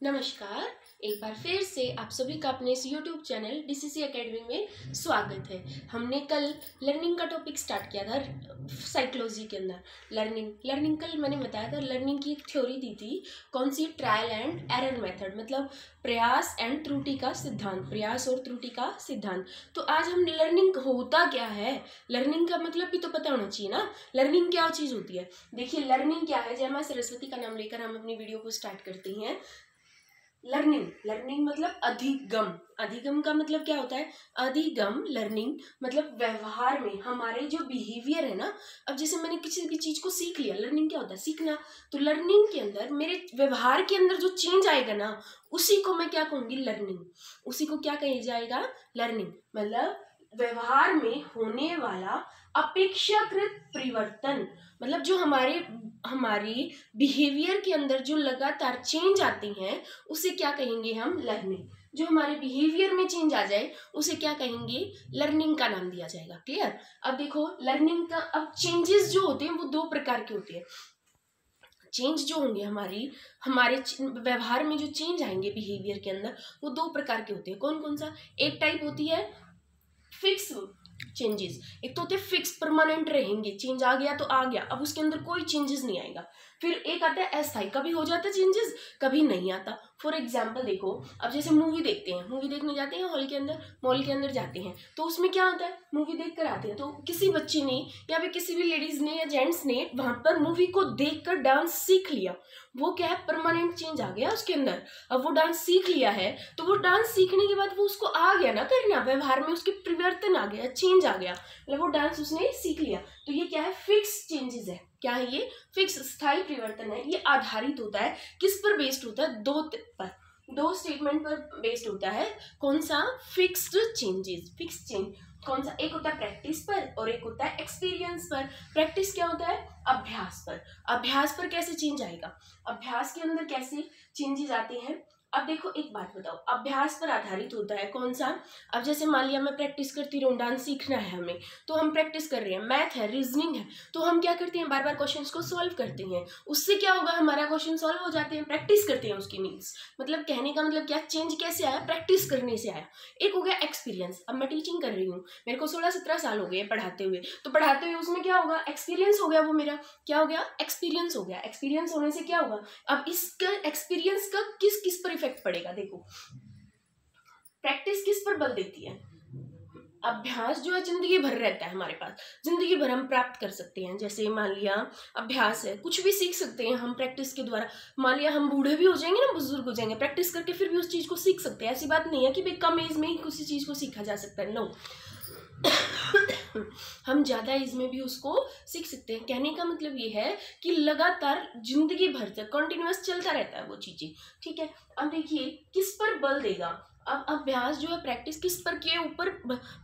नमस्कार। एक बार फिर से आप सभी का अपने इस YouTube चैनल DCC एकेडमी में स्वागत है। हमने कल लर्निंग का टॉपिक स्टार्ट किया था साइकोलॉजी के अंदर। लर्निंग कल मैंने बताया था, लर्निंग की एक थ्योरी दी थी। कौन सी? ट्रायल एंड एरर मेथड, मतलब प्रयास एंड त्रुटि का सिद्धांत, प्रयास और त्रुटि का सिद्धांत। तो आज हम लर्निंग होता क्या है, लर्निंग का मतलब भी तो पता होना चाहिए ना। लर्निंग क्या चीज़ होती है? देखिए लर्निंग क्या है, जय मां सरस्वती का नाम लेकर हम अपनी वीडियो को स्टार्ट करते हैं। लर्निंग मतलब अधिगम। अधिगम का मतलब क्या होता है? अधिगम लर्निंग मतलब व्यवहार में हमारे जो बिहेवियर है ना। अब जैसे मैंने किसी भी चीज को सीख लिया, लर्निंग क्या होता है? सीखना। तो लर्निंग के अंदर मेरे व्यवहार के अंदर जो चेंज आएगा ना, उसी को मैं क्या कहूंगी? लर्निंग। उसी को क्या कहा जाएगा? लर्निंग। मतलब व्यवहार में होने वाला अपेक्षाकृत परिवर्तन, मतलब जो हमारी बिहेवियर के अंदर जो लगातार चेंज आती हैं, उसे क्या कहेंगे हम? लर्निंग। जो हमारे बिहेवियर में चेंज आ जाए उसे क्या कहेंगे? लर्निंग का नाम दिया जाएगा। क्लियर? अब देखो लर्निंग का, अब चेंजेस जो होते हैं वो दो प्रकार के होते हैं। चेंज जो होंगे हमारे व्यवहार में जो चेंज आएंगे बिहेवियर के अंदर, वो दो प्रकार के होते हैं। कौन कौन सा? एक टाइप होती है फिक्स चेंजेस। एक तो होते हैं फिक्स, परमानेंट रहेंगे, चेंज आ गया तो आ गया, अब उसके अंदर कोई चेंजेस नहीं आएगा। फिर एक आता है अस्थायी, कभी हो जाता है चेंजेस, कभी नहीं आता। फॉर एग्जाम्पल देखो, अब जैसे मूवी देखते हैं, मूवी देखने जाते हैं हॉल के अंदर, मॉल के अंदर जाते हैं, तो उसमें क्या होता है? मूवी देख कर आते हैं, तो किसी बच्चे ने या फिर किसी भी लेडीज ने या जेंट्स ने वहां पर मूवी को देख कर डांस सीख लिया। वो क्या है? परमानेंट चेंज आ गया उसके अंदर। अब वो डांस सीख लिया है, तो वो डांस सीखने के बाद वो उसको आ गया ना करना, व्यवहार में उसके परिवर्तन आ गया, चेंज आ गया, मतलब वो डांस उसने सीख लिया। तो ये क्या है? फिक्स चेंजेस है। क्या है ये? फिक्स, स्थायी परिवर्तन है। ये आधारित होता है किस पर? बेस्ड होता है दो स्टेटमेंट पर बेस्ड होता है। कौन सा? Fixed changes. फिक्स चेंज कौन सा? एक होता है प्रैक्टिस पर और एक होता है एक्सपीरियंस पर। प्रैक्टिस क्या होता है? अभ्यास पर। अभ्यास पर कैसे चेंज आएगा? अभ्यास के अंदर कैसे चेंजेस आते हैं? अब देखो एक बात बताओ, अभ्यास पर आधारित होता है कौन सा? अब जैसे मान लिया मैं प्रैक्टिस करती रहूं, डांस सीखना है हमें, तो हम प्रैक्टिस कर रहे हैं, मैथ है, रीजनिंग है, तो हम क्या करते हैं? बार बार क्वेश्चंस को सॉल्व करते हैं। उससे क्या होगा? हमारा क्वेश्चन सॉल्व हो जाते हैं, प्रैक्टिस करते हैं उसकी मीन्स। मतलब कहने का मतलब क्या? चेंज कैसे आया? प्रैक्टिस करने से आया। एक हो गया एक्सपीरियंस। अब मैं टीचिंग कर रही हूँ, मेरे को 16-17 साल हो गए पढ़ाते हुए, तो पढ़ाते हुए उसमें क्या होगा? एक्सपीरियंस हो गया, वो मेरा क्या हो गया? एक्सपीरियंस हो गया। एक्सपीरियंस होने से क्या होगा? अब इसका एक्सपीरियंस का किस किस पर इफेक्ट पड़ेगा? देखो प्रैक्टिस किस पर बल देती है? अभ्यास जो है जिंदगी भर रहता है हमारे पास, जिंदगी भर हम प्राप्त कर सकते हैं। जैसे मान लिया अभ्यास है, कुछ भी सीख सकते हैं हम प्रैक्टिस के द्वारा। मान लिया हम बूढ़े भी हो जाएंगे ना, बुजुर्ग हो जाएंगे, प्रैक्टिस करके फिर भी उस चीज को सीख सकते हैं। ऐसी बात नहीं है कि भाई कम एज में ही किसी चीज को सीखा जा सकता है, नो। हम ज्यादा एज में भी उसको सीख सकते हैं। कहने का मतलब ये है कि लगातार जिंदगी भर तक कंटिन्यूअस चलता रहता है वो चीजें। ठीक है? अब देखिए किस पर बल देगा? अब अभ्यास जो है, प्रैक्टिस किस पर के ऊपर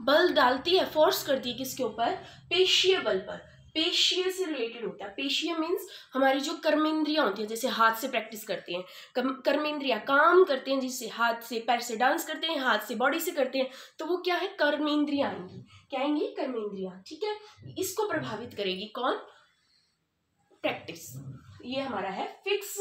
बल डालती है, फोर्स करती है किसके ऊपर? पेशीय बल पर। पेशीय से रिलेटेड होता है। पेशीय मीन्स हमारी जो कर्मेंद्रियां होती है, जैसे हाथ से प्रैक्टिस करते हैं, कर्मेंद्रियां काम करते हैं, जिससे हाथ से पैर से डांस करते हैं, हाथ से बॉडी से करते हैं, तो वो क्या है? कर्मेंद्रियां आएंगी। क्या आएंगी? कर्मेंद्रियां। ठीक है? इसको प्रभावित करेगी कौन? प्रैक्टिस। ये हमारा है फिक्स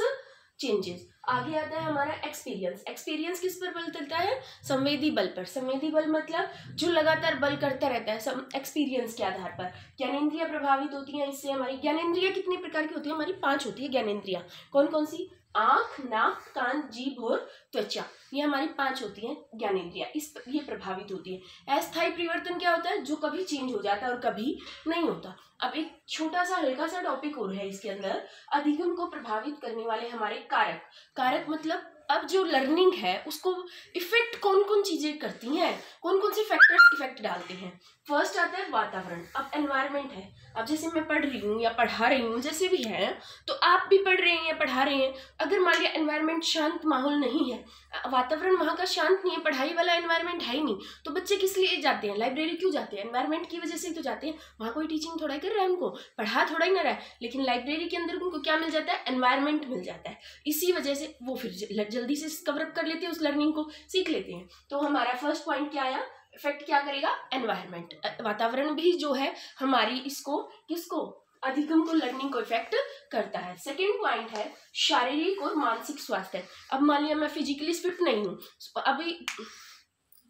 चेंजेस। आगे आता है हमारा एक्सपीरियंस। एक्सपीरियंस किस पर बल चलता है? संवेदी बल पर। संवेदी बल मतलब जो लगातार बल करता रहता है एक्सपीरियंस के आधार पर। ज्ञानेंद्रियां प्रभावित होती हैं इससे। हमारी ज्ञानेंद्रियां कितने प्रकार की होती है? हमारी 5 होती है ज्ञानेंद्रियां। कौन कौन सी? आंख, नाक, कान, जीभ और त्वचा। ये हमारी 5 होती हैं ज्ञानेंद्रियां। ये प्रभावित होती है। अस्थायी परिवर्तन क्या होता है? जो कभी चेंज हो जाता है और कभी नहीं होता। अब एक छोटा सा हल्का सा टॉपिक और है इसके अंदर, अधिगम को प्रभावित करने वाले हमारे कारक। कारक मतलब अब जो लर्निंग है उसको इफेक्ट कौन कौन चीजें करती हैं, कौन कौन से फैक्टर्स इफेक्ट डालते हैं? फर्स्ट आता है वातावरण। अब एनवायरनमेंट है, अब जैसे मैं पढ़ रही हूँ या पढ़ा रही हूँ, जैसे भी है, तो आप भी पढ़ रहे हैं या पढ़ा रहे हैं, अगर मान लिया एनवायरनमेंट शांत माहौल नहीं है, वातावरण वहाँ का शांत नहीं है, पढ़ाई वाला एनवायरनमेंट है ही नहीं, तो बच्चे किस लिए जाते हैं? लाइब्रेरी क्यों जाते हैं? एनवायरनमेंट की वजह से ही तो जाते हैं। वहाँ कोई टीचिंग थोड़ा कर रहा है, उनको पढ़ा थोड़ा ही ना रहा है, लेकिन लाइब्रेरी के अंदर उनको क्या मिल जाता है? एनवायरनमेंट मिल जाता है। इसी वजह से वो फिर जल्दी से कवरअप कर लेते हैं, उस लर्निंग को सीख लेते हैं। तो हमारा फर्स्ट पॉइंट क्या आया? इफेक्ट क्या करेगा? एनवायरनमेंट। वातावरण भी जो है हमारी इसको किसको? अधिगम को, लर्निंग को इफेक्ट करता है। सेकेंड पॉइंट है शारीरिक और मानसिक स्वास्थ्य। अब मान लिया मैं फिजिकली फिट नहीं हूँ, अभी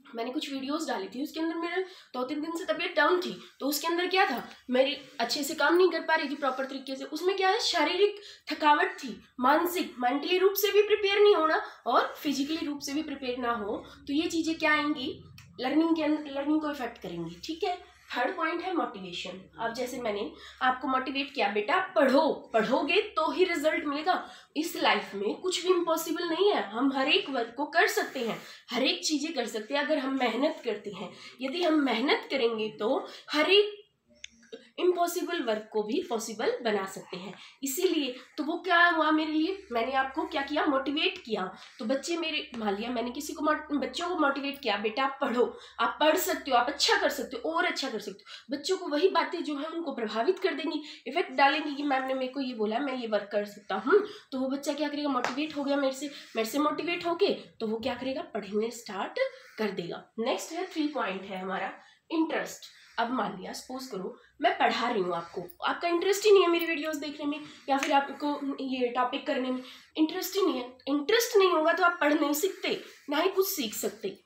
मैंने कुछ वीडियोस डाली थी, उसके अंदर मेरे 2-3 दिन से तबीयत डाउन थी, तो उसके अंदर क्या था, मेरी अच्छे से काम नहीं कर पा रही थी प्रॉपर तरीके से। उसमें क्या है, शारीरिक थकावट थी, मानसिक मेंटली रूप से भी प्रिपेयर नहीं होना और फिजिकली रूप से भी प्रिपेयर ना हो, तो ये चीजें क्या आएंगी, लर्निंग को इफेक्ट करेंगी। ठीक है। थर्ड पॉइंट है मोटिवेशन। अब जैसे मैंने आपको मोटिवेट किया, बेटा पढ़ो, पढ़ोगे तो ही रिजल्ट मिलेगा। इस लाइफ में कुछ भी इम्पॉसिबल नहीं है, हम हर एक वर्क को कर सकते हैं, हर एक चीजें कर सकते हैं अगर हम मेहनत करते हैं। यदि हम मेहनत करेंगे तो हर एक इम्पॉसिबल वर्क को भी पॉसिबल बना सकते हैं। इसीलिए तो वो क्या हुआ मेरे लिए, मैंने आपको क्या किया, मोटिवेट किया। तो बच्चे मेरे, मान लिया मैंने किसी को बच्चों को मोटिवेट किया, बेटा आप पढ़ो, आप पढ़ सकते हो, आप अच्छा कर सकते हो और अच्छा कर सकते हो। बच्चों को वही बातें जो है उनको प्रभावित कर देंगी, इफेक्ट डालेंगी कि मैम ने मेरे को ये बोला, मैं ये वर्क कर सकता हूँ। तो वो बच्चा क्या करेगा, मोटिवेट हो गया मेरे से मोटिवेट होके, तो वो क्या करेगा, पढ़ने स्टार्ट कर देगा। नेक्स्ट है 3 पॉइंट है हमारा इंटरेस्ट। अब मान लिया सपोज करो मैं पढ़ा रही हूँ, आपका इंटरेस्ट ही नहीं है मेरी वीडियोस देखने में, या फिर आपको ये टॉपिक करने में इंटरेस्ट ही नहीं है। इंटरेस्ट नहीं होगा तो आप पढ़ नहीं सकते, ना ही कुछ सीख सकते।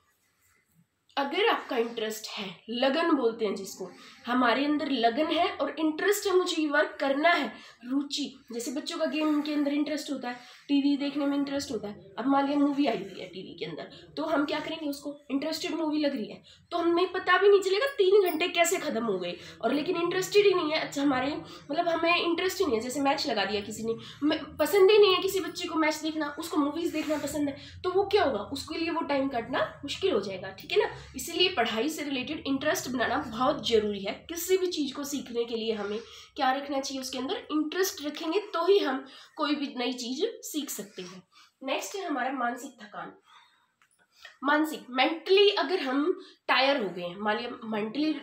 अगर आपका इंटरेस्ट है, लगन बोलते हैं जिसको, हमारे अंदर लगन है और इंटरेस्ट है, मुझे ये वर्क करना है, रुचि, जैसे बच्चों का गेम के अंदर इंटरेस्ट होता है, टीवी देखने में इंटरेस्ट होता है। अब मान लिया मूवी आई हुई है टीवी के अंदर, तो हम क्या करेंगे, उसको इंटरेस्टेड मूवी लग रही है तो हमें पता भी नहीं चलेगा 3 घंटे कैसे खत्म हो गए, और लेकिन इंटरेस्टेड ही नहीं है। अच्छा, हमारे मतलब हमें इंटरेस्ट ही नहीं है, जैसे मैच लगा दिया किसी ने, पसंद ही नहीं है किसी बच्चे को मैच देखना, उसको मूवीज देखना पसंद है, तो वो क्या होगा, उसके लिए वो टाइम काटना मुश्किल हो जाएगा। ठीक है ना। इसीलिए पढ़ाई से रिलेटेड इंटरेस्ट बनाना बहुत जरूरी है। किसी भी चीज को सीखने के लिए हमें क्या रखना चाहिए, उसके अंदर इंटरेस्ट रखेंगे तो ही हम कोई भी नई चीज सीख सकते हैं। नेक्स्ट है हमारा मानसिक थकान। मानसिक, मेंटली अगर हम टायर हो गए हैं, मान लिया मेंटली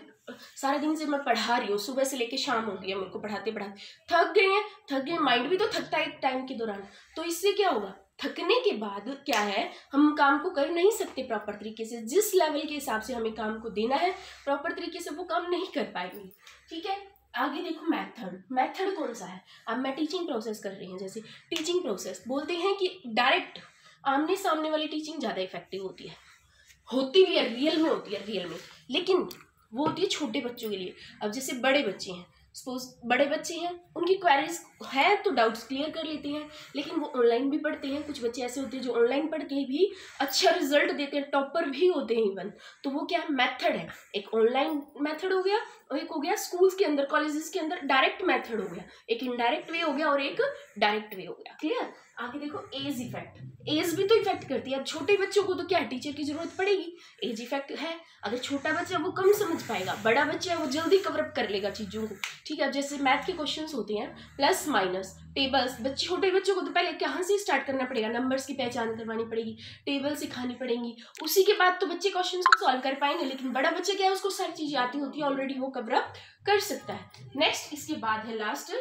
सारा दिन से मैं पढ़ा रही हूँ, सुबह से लेके शाम हो गई है मेरे को पढ़ाते पढ़ाते, थक गए, माइंड भी तो थकता है एक टाइम के दौरान, तो इससे क्या होगा, थकने के बाद क्या है, हम काम को कर नहीं सकते प्रॉपर तरीके से, जिस लेवल के हिसाब से हमें काम को देना है प्रॉपर तरीके से वो काम नहीं कर पाएंगे। ठीक है। आगे देखो मेथड कौन सा है। अब मैं टीचिंग प्रोसेस कर रही हूँ, जैसे टीचिंग प्रोसेस बोलते हैं कि डायरेक्ट आमने सामने वाली टीचिंग ज़्यादा इफेक्टिव होती भी है, रियल में होती है, रियल में, लेकिन वो होती है छोटे बच्चों के लिए। अब जैसे बड़े बच्चे हैं, सपोज बड़े बच्चे हैं, उनकी क्वेरीज है तो डाउट्स क्लियर कर लेते हैं, लेकिन वो ऑनलाइन भी पढ़ते हैं। कुछ बच्चे ऐसे होते हैं जो ऑनलाइन पढ़ के भी अच्छा रिजल्ट देते हैं, टॉपर भी होते हैं इवन। तो वो क्या मेथड है, एक ऑनलाइन मेथड हो गया और एक हो गया स्कूल्स के अंदर, कॉलेजेस के अंदर डायरेक्ट मेथड हो गया, एक इनडायरेक्ट वे हो गया और एक डायरेक्ट वे हो गया। क्लियर। आगे देखो एज इफेक्ट, एज भी तो इफेक्ट करती है। अब छोटे बच्चों को तो क्या टीचर की जरूरत पड़ेगी, एज इफेक्ट है। अगर छोटा बच्चा वो कम समझ पाएगा, बड़ा बच्चा वो जल्दी कवरअप कर लेगा चीजों को। ठीक है। अब जैसे मैथ के क्वेश्चंस होते हैं, प्लस माइनस टेबल्स, छोटे बच्चों को तो पहले कहाँ से स्टार्ट करना पड़ेगा, नंबर्स की पहचान करवानी पड़ेगी, टेबल सिखानी पड़ेगी, उसी के बाद तो बच्चे क्वेश्चंस को सॉल्व कर पाएंगे। लेकिन बड़ा बच्चा क्या है, उसको सारी चीजें आती होती है ऑलरेडी, वो कवरअप कर सकता है। नेक्स्ट इसके बाद है लास्ट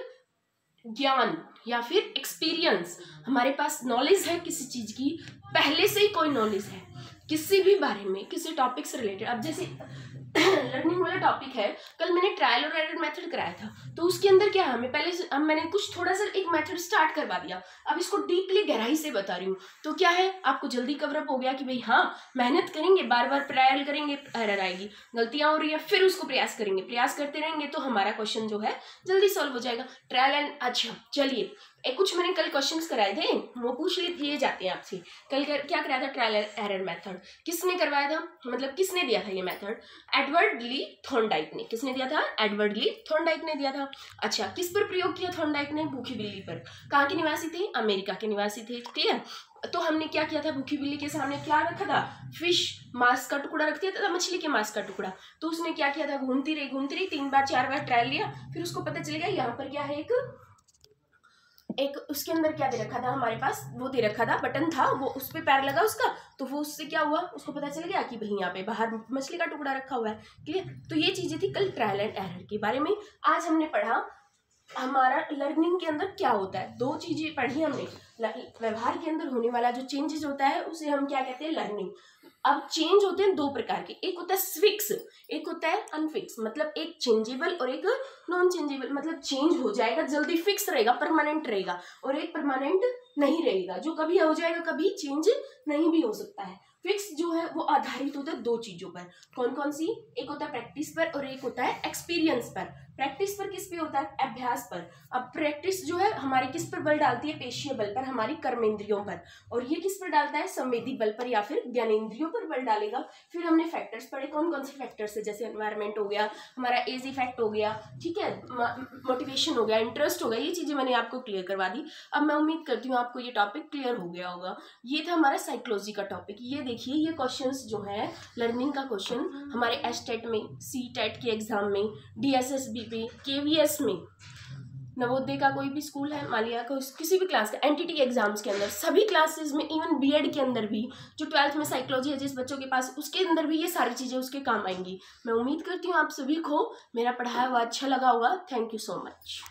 ज्ञान या फिर एक्सपीरियंस। हमारे पास नॉलेज है किसी चीज की, पहले से ही कोई नॉलेज है किसी भी बारे में, किसी टॉपिक से रिलेटेड। अब जैसे लर्निंग वाला टॉपिक है, कल मैंने ट्रायल और एरर मेथड कराया था, तो उसके अंदर क्या है, हमें पहले से, अब मैंने कुछ थोड़ा सा एक मेथड स्टार्ट करवा दिया, अब इसको डीपली गहराई से बता रही हूँ, तो क्या है, आपको जल्दी कवरअप हो गया कि भाई हाँ मेहनत करेंगे, बार बार ट्रायल करेंगे, एरर आएगी, गलतियां हो रही है, फिर उसको प्रयास करेंगे, प्रयास करते रहेंगे तो हमारा क्वेश्चन जो है जल्दी सॉल्व हो जाएगा। ट्रायल एंड, अच्छा चलिए कुछ मैंने कल क्वेश्चंस कराए थे, वो पूछ लिए जाते हैं आपसे। कल क्या कराया था, ट्रायल एरर मेथड किसने करवाया था, मतलब किसने दिया था ये मेथड, एडवर्ड ली थॉर्नडाइक ने। किसने दिया था, एडवर्ड ली थॉर्नडाइक ने दिया था। अच्छा, किस पर प्रयोग किया थॉर्नडाइक ने, भूखी बिल्ली पर। कहाँ के निवासी थे, अमेरिका के निवासी थे। क्लियर। तो हमने क्या किया था, भूखी बिल्ली के सामने क्या रखा था, फिश मांस का टुकड़ा रख दिया था, मछली के मांस का टुकड़ा। तो उसने क्या किया था, घूमती रही 3 बार 4 बार ट्रायल लिया, फिर उसको पता चल गया यहाँ पर क्या है, एक उसके अंदर क्या दे रखा था, हमारे पास वो दे रखा था, बटन था, वो उस पर पैर लगा उसका, तो वो उससे क्या हुआ, उसको पता चल गया कि भाई यहाँ पे बाहर मछली का टुकड़ा रखा हुआ है। क्लियर। तो ये चीजें थी कल ट्रायल एंड एरर के बारे में। आज हमने पढ़ा हमारा लर्निंग के अंदर क्या होता है, दो चीजें पढ़ी हमने। व्यवहार के अंदर होने वाला जो चेंजेस होता है उसे हम क्या कहते हैं, लर्निंग। अब चेंज होते हैं दो प्रकार के, एक होता है फिक्स, एक होता है अनफिक्स। मतलब एक चेंजेबल और एक नॉन चेंजेबल, मतलब चेंज हो जाएगा जल्दी, फिक्स रहेगा, परमानेंट रहेगा। और एक परमानेंट नहीं रहेगा, जो कभी हो जाएगा कभी चेंज नहीं भी हो सकता है। फिक्स जो है वो आधारित होता है दो चीजों पर। कौन कौन सी? एक होता है प्रैक्टिस पर और एक होता है एक्सपीरियंस पर। प्रैक्टिस पर किस पे होता है? अभ्यास पर। अब प्रैक्टिस जो है हमारी किस पर बल डालती है? पेशीय बल पर, हमारी कर्मेंद्रियों पर। और ये किस पर डालता है? संवेदी बल पर या फिर ज्ञानेंद्रियों पर बल डालेगा। फिर हमने फैक्टर्स पढ़े, कौन कौन से फैक्टर्स है, जैसे एनवायरमेंट हो गया, हमारा एज इफेक्ट हो गया, ठीक है, मोटिवेशन हो गया, इंटरेस्ट हो गया, ये चीजें मैंने आपको क्लियर करवा दी। अब मैं उम्मीद करती हूँ आपको ये टॉपिक क्लियर हो गया होगा। ये था हमारा साइकोलॉजी का टॉपिक। ये देखिए, ये क्वेश्चंस जो है लर्निंग का क्वेश्चन हमारे एसटेट में, सी टेट के एग्जाम में, DSSB पे, KVS में, नवोदय का कोई भी स्कूल है, मालिया का, किसी भी क्लास का, एनटीटी के एग्जाम्स के अंदर, सभी क्लासेस में, इवन बीएड के अंदर भी, जो 12th में साइकोलॉजी है जिस बच्चों के पास, उसके अंदर भी ये सारी चीजें उसके काम आएंगी। मैं उम्मीद करती हूँ आप सभी को मेरा पढ़ाया हुआ अच्छा लगा होगा। Thank you so much.